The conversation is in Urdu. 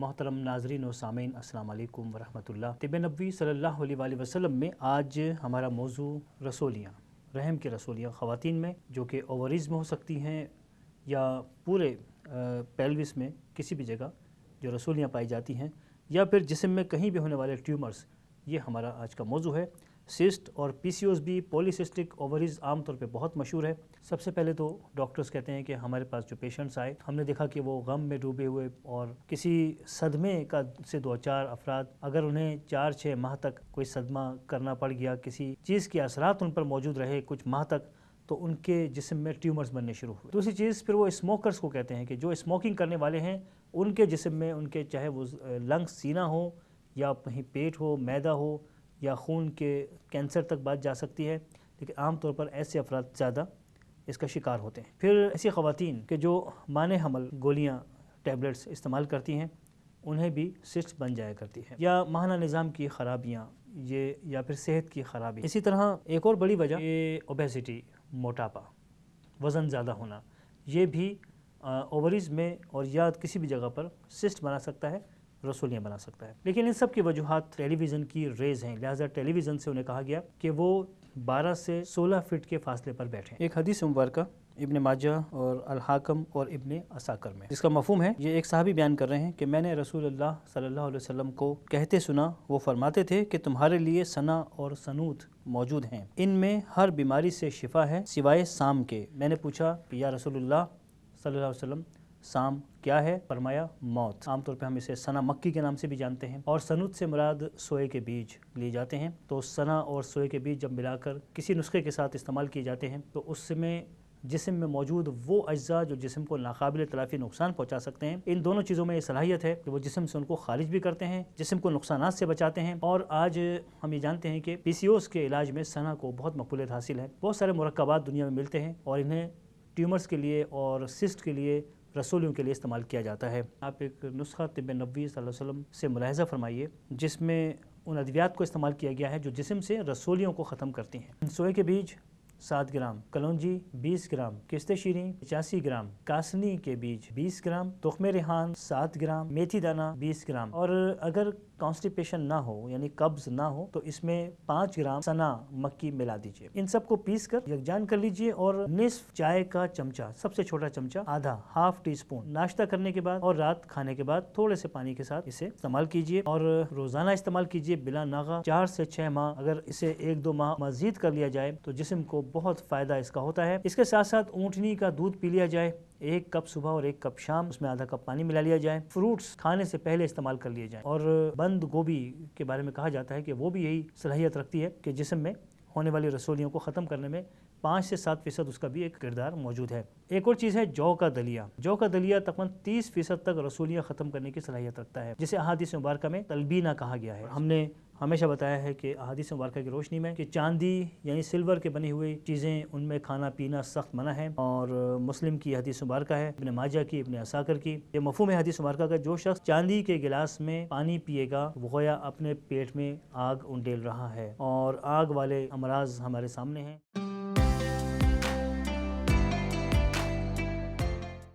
محترم ناظرین و سامعین السلام علیکم ورحمۃ اللہ۔ طب نبوی صلی اللہ علیہ وآلہ وسلم میں آج ہمارا موضوع رسولیاں، رحم کی رسولیاں خواتین میں جو کہ اووریز میں ہو سکتی ہیں یا پورے پیلوس میں کسی بھی جگہ جو رسولیاں پائی جاتی ہیں یا پھر جسم میں کہیں بھی ہونے والے ٹیومرز، یہ ہمارا آج کا موضوع ہے۔ سسٹ اور پی سی اوز بھی پولیسسٹک اووریز عام طور پہ بہت مشہور ہے۔ سب سے پہلے تو ڈاکٹرز کہتے ہیں کہ ہمارے پاس جو پیشنٹس آئے ہم نے دیکھا کہ وہ غم میں ڈوبے ہوئے اور کسی صدمے سے دو چار افراد، اگر انہیں 4-6 ماہ تک کوئی صدمہ کرنا پڑ گیا، کسی چیز کے اثرات ان پر موجود رہے کچھ ماہ تک، تو ان کے جسم میں ٹیومرز بننے شروع ہوئے۔ دوسری چیز پھر وہ اسموکرز کو کہتے ہیں کہ جو اسموکنگ کرنے والے ہیں ان کے جسم میں ان کے چاہے وہ لنگس، سینہ ہو یا کہیں پیٹ ہو، معدہ ہو یا خون کے کینسر تک بات جا سکتی ہے، لیکن عام طور پر ایسے افراد زیادہ اس کا شکار ہوتے ہیں۔ پھر ایسی خواتین کہ جو مانع حمل گولیاں، ٹیبلٹس استعمال کرتی ہیں، انہیں بھی سسٹ بن جایا کرتی ہے، یا ماہانہ نظام کی خرابیاں، یہ یا پھر صحت کی خرابی۔ اسی طرح ایک اور بڑی وجہ یہ اوبیسٹی، موٹاپا، وزن زیادہ ہونا، یہ بھی اووریز میں اور یا کسی بھی جگہ پر سسٹ بنا سکتا ہے، رسولیاں بنا سکتا ہے۔ لیکن ان سب کی وجوہات ٹیلی ویژن کی ریز ہیں، لہٰذا ٹیلی ویژن سے انہیں کہا گیا کہ وہ 12 سے 16 فٹ کے فاصلے پر بیٹھیں۔ ایک حدیث مبارکہ ابن ماجہ اور الحاکم اور ابن عساکر میں، جس کا مفہوم ہے، یہ ایک صحابی بیان کر رہے ہیں کہ میں نے رسول اللہ صلی اللہ علیہ وسلم کو کہتے سنا، وہ فرماتے تھے کہ تمہارے لیے سنا اور سنوت موجود ہیں، ان میں ہر بیماری سے شفا ہے سوائے سام کے۔ میں نے پوچھا کہ یا رسول اللہ صلی اللہ علیہ وسلم سام کیا ہے؟ فرمایا موت۔ عام طور پہ ہم اسے سنا مکی کے نام سے بھی جانتے ہیں، اور سنوت سے مراد سوئے کے بیج لیے جاتے ہیں۔ تو سنا اور سوئے کے بیج جب ملا کر کسی نسخے کے ساتھ استعمال کیے جاتے ہیں تو اس میں جسم میں موجود وہ اجزاء جو جسم کو ناقابل تلافی نقصان پہنچا سکتے ہیں، ان دونوں چیزوں میں یہ صلاحیت ہے کہ وہ جسم سے ان کو خارج بھی کرتے ہیں، جسم کو نقصانات سے بچاتے ہیں۔ اور آج ہم یہ جانتے ہیں کہ پی سی اوز کے علاج میں سنا کو بہت مقبولیت حاصل ہے۔ بہت سارے مرکبات دنیا میں ملتے ہیں اور انہیں ٹیومرز کے لیے اور سسٹ کے لیے، رسولیوں کے لیے استعمال کیا جاتا ہے۔ آپ ایک نسخہ طب نبوی صلی اللہ علیہ وسلم سے ملاحظہ فرمائیے جس میں ان ادویات کو استعمال کیا گیا ہے جو جسم سے رسولیوں کو ختم کرتی ہیں۔ سوئے کے بیج 7 گرام، کلونجی 20 گرام، کشت شیریں 85 گرام، کاسنی کے بیج 20 گرام، تخم ریحان 7 گرام، میتھی دانہ 20 گرام، اور اگر کانسٹیپیشن نہ ہو یعنی قبض نہ ہو تو اس میں 5 گرام سنا مکی ملا دیجیے۔ ان سب کو پیس کر یکجان کر لیجیے اور نصف چائے کا چمچہ، سب سے چھوٹا چمچہ، آدھا ہاف ٹی اسپون، ناشتہ کرنے کے بعد اور رات کھانے کے بعد تھوڑے سے پانی کے ساتھ اسے استعمال کیجیے، اور روزانہ استعمال کیجیے بلا ناغہ 4 سے 6 ماہ۔ اگر اسے 1-2 ماہ مزید کر لیا جائے تو جسم کو بہت فائدہ اس کا ہوتا ہے۔ اس کے ساتھ ساتھ اونٹنی کا دودھ پی لیا جائے، 1 کپ صبح اور 1 کپ شام، اس میں آدھا کپ پانی ملا لیا جائے۔ فروٹس کھانے سے پہلے استعمال کر لیے جائیں، اور بند گوبھی کے بارے میں کہا جاتا ہے کہ وہ بھی یہی صلاحیت رکھتی ہے کہ جسم میں ہونے والی رسولیوں کو ختم کرنے میں 5 سے 7% اس کا بھی ایک کردار موجود ہے۔ ایک اور چیز ہے جو کا دلیا۔ جو کا دلیا تقریباً 30% تک رسولیاں ختم کرنے کی صلاحیت رکھتا ہے، جسے احادیث مبارکہ میں تلبینہ کہا گیا ہے۔ ہم نے ہمیشہ بتایا ہے کہ احادیث مبارکہ کی روشنی میں کہ چاندی یعنی سلور کے بنی ہوئی چیزیں، ان میں کھانا پینا سخت منع ہے، اور مسلم کی حدیث مبارکہ ہے، ابن ماجہ کی، ابن عساکر کی۔ یہ مفہوم ہے حدیث مبارکہ کا، جو شخص چاندی کے گلاس میں پانی پیے گا وہ گویا اپنے پیٹ میں آگ انڈیل رہا ہے، اور آگ والے امراض ہمارے سامنے ہیں۔